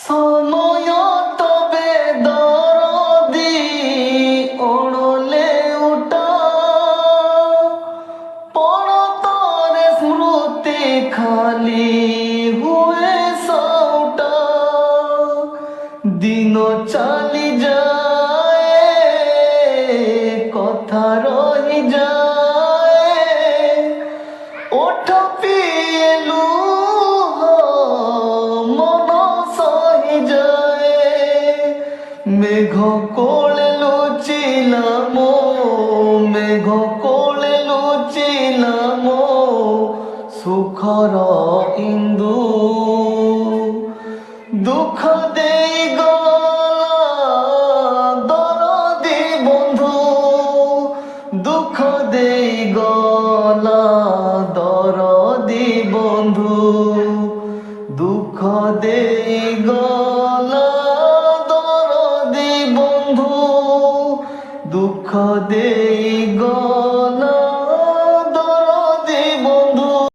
সময় তবে দরদি ওড়লে উঠা পড়তরে স্মৃতি খালি হুয়ে সৌটা দিন চালি যায় কথা রহি যায় ওঠ পিলু মেঘ কোলে লুচিলাম মেঘ কোলে লুচিলাম সুখর ইন্দু দুঃখ দেই গলা দরদি বন্ধু দুঃখ দেই গলা দরদি বন্ধু দুঃখ দেই গলা দুঃখ দে